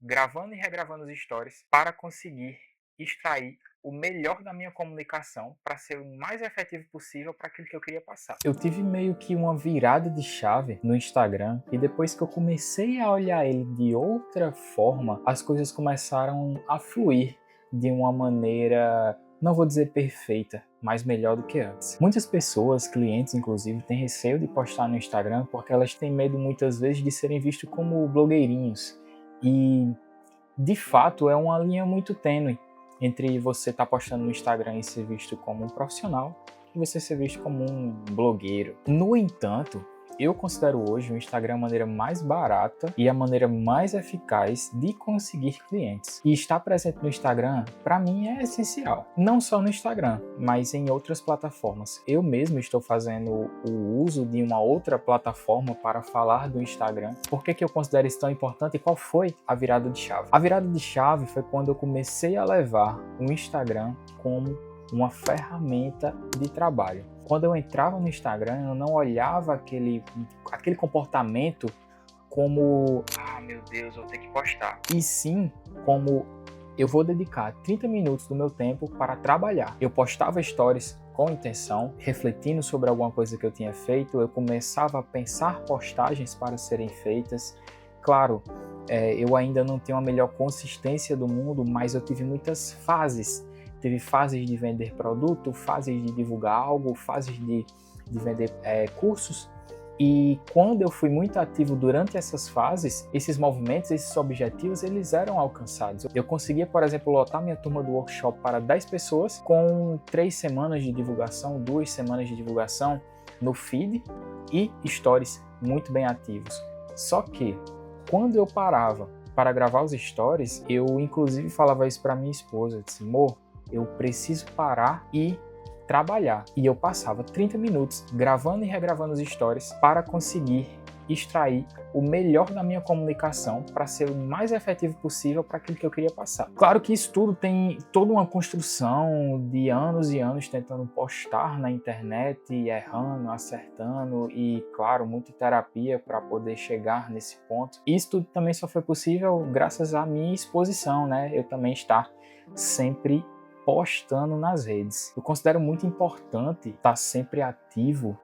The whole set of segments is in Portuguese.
gravando e regravando os stories para conseguir extrair o melhor da minha comunicação para ser o mais efetivo possível para aquilo que eu queria passar. Eu tive meio que uma virada de chave no Instagram e depois que eu comecei a olhar ele de outra forma, as coisas começaram a fluir de uma maneira, não vou dizer perfeita, mas melhor do que antes. Muitas pessoas, clientes inclusive, têm receio de postar no Instagram porque elas têm medo muitas vezes de serem vistos como blogueirinhos. E de fato é uma linha muito tênue entre você estar postando no Instagram e ser visto como um profissional e você ser visto como um blogueiro. No entanto, eu considero hoje o Instagram a maneira mais barata e a maneira mais eficaz de conseguir clientes. E estar presente no Instagram, para mim, é essencial. Não só no Instagram, mas em outras plataformas. Eu mesmo estou fazendo o uso de uma outra plataforma para falar do Instagram. Por que eu considero isso tão importante e qual foi a virada de chave? A virada de chave foi quando eu comecei a levar o Instagram como uma ferramenta de trabalho. Quando eu entrava no Instagram, eu não olhava aquele comportamento como meu Deus, vou ter que postar. E sim, como eu vou dedicar 30 minutos do meu tempo para trabalhar. Eu postava stories com intenção, refletindo sobre alguma coisa que eu tinha feito, eu começava a pensar postagens para serem feitas. Claro, eu ainda não tenho a melhor consistência do mundo, mas eu tive muitas fases. Teve fases de vender produto, fases de divulgar algo, fases de vender cursos. E quando eu fui muito ativo durante essas fases, esses movimentos, esses objetivos, eles eram alcançados. Eu conseguia, por exemplo, lotar minha turma do workshop para 10 pessoas com 3 semanas de divulgação, 2 semanas de divulgação no feed e stories muito bem ativos. Só que, quando eu parava para gravar os stories, eu inclusive falava isso para minha esposa, eu disse, amor, eu preciso parar e trabalhar. E eu passava 30 minutos gravando e regravando os stories para conseguir extrair o melhor da minha comunicação para ser o mais efetivo possível para aquilo que eu queria passar. Claro que isso tudo tem toda uma construção de anos e anos tentando postar na internet, errando, acertando e, claro, muita terapia para poder chegar nesse ponto. Isso tudo também só foi possível graças à minha exposição, né? Eu também estar sempre postando nas redes. Eu considero muito importante estar sempre ativo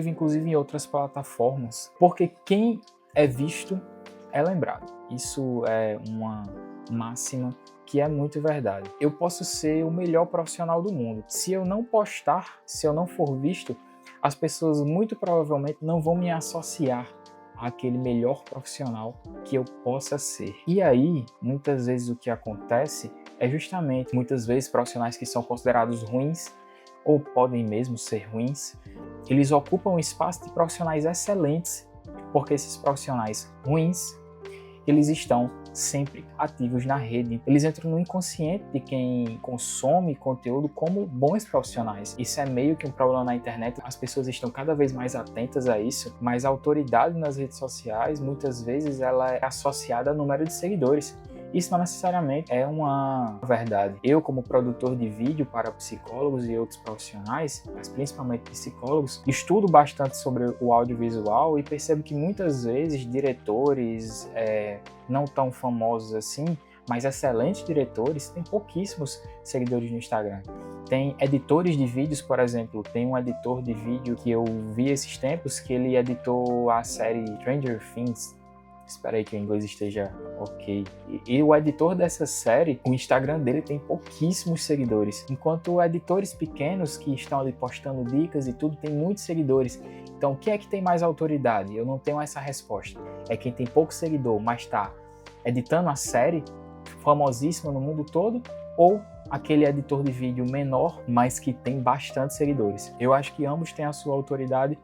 inclusive em outras plataformas, porque quem é visto é lembrado. Isso é uma máxima que é muito verdade. Eu posso ser o melhor profissional do mundo. Se eu não postar, se eu não for visto, as pessoas muito provavelmente não vão me associar àquele melhor profissional que eu possa ser. E aí, muitas vezes o que acontece é justamente, muitas vezes, profissionais que são considerados ruins, ou podem mesmo ser ruins, eles ocupam o espaço de profissionais excelentes, porque esses profissionais ruins, eles estão sempre ativos na rede. Eles entram no inconsciente de quem consome conteúdo como bons profissionais. Isso é meio que um problema na internet. As pessoas estão cada vez mais atentas a isso, mas a autoridade nas redes sociais, muitas vezes, ela é associada a número de seguidores. Isso não necessariamente é uma verdade. Eu, como produtor de vídeo para psicólogos e outros profissionais, mas principalmente psicólogos, estudo bastante sobre o audiovisual e percebo que muitas vezes diretores não tão famosos assim, mas excelentes diretores, têm pouquíssimos seguidores no Instagram. Tem editores de vídeos, por exemplo, tem um editor de vídeo que eu vi esses tempos que ele editou a série Stranger Things. Espera aí que o inglês esteja ok. E o editor dessa série, o Instagram dele tem pouquíssimos seguidores. Enquanto editores pequenos que estão ali postando dicas e tudo, tem muitos seguidores. Então, quem é que tem mais autoridade? Eu não tenho essa resposta. É quem tem pouco seguidor, mas está editando a série, famosíssima no mundo todo, ou aquele editor de vídeo menor, mas que tem bastante seguidores. Eu acho que ambos têm a sua autoridade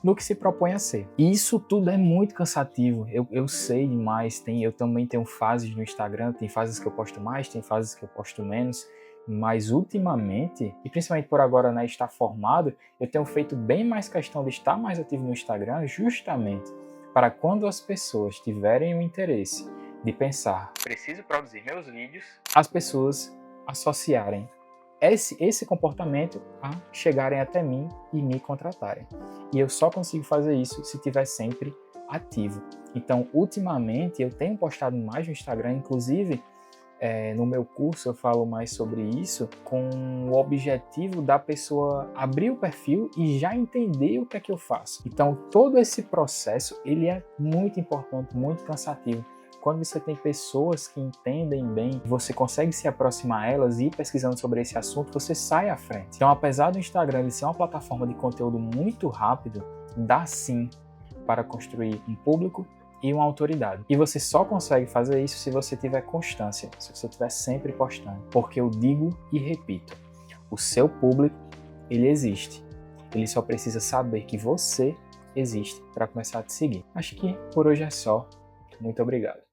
no que se propõe a ser. E isso tudo é muito cansativo, eu sei demais, eu também tenho fases no Instagram, tem fases que eu posto mais, tem fases que eu posto menos, mas ultimamente, e principalmente por agora, né, estar formado, eu tenho feito bem mais questão de estar mais ativo no Instagram, justamente para quando as pessoas tiverem o interesse de pensar, preciso produzir meus vídeos, as pessoas associarem esse comportamento a chegarem até mim e me contratarem. E eu só consigo fazer isso se estiver sempre ativo. Então, ultimamente, eu tenho postado mais no Instagram, inclusive no meu curso eu falo mais sobre isso, com o objetivo da pessoa abrir o perfil e já entender o que é que eu faço. Então, todo esse processo, ele é muito importante, muito cansativo. Quando você tem pessoas que entendem bem, você consegue se aproximar a elas e ir pesquisando sobre esse assunto, você sai à frente. Então, apesar do Instagram ele ser uma plataforma de conteúdo muito rápido, dá sim para construir um público e uma autoridade. E você só consegue fazer isso se você tiver constância, se você estiver sempre postando. Porque eu digo e repito, o seu público, ele existe. Ele só precisa saber que você existe para começar a te seguir. Acho que por hoje é só. Muito obrigado.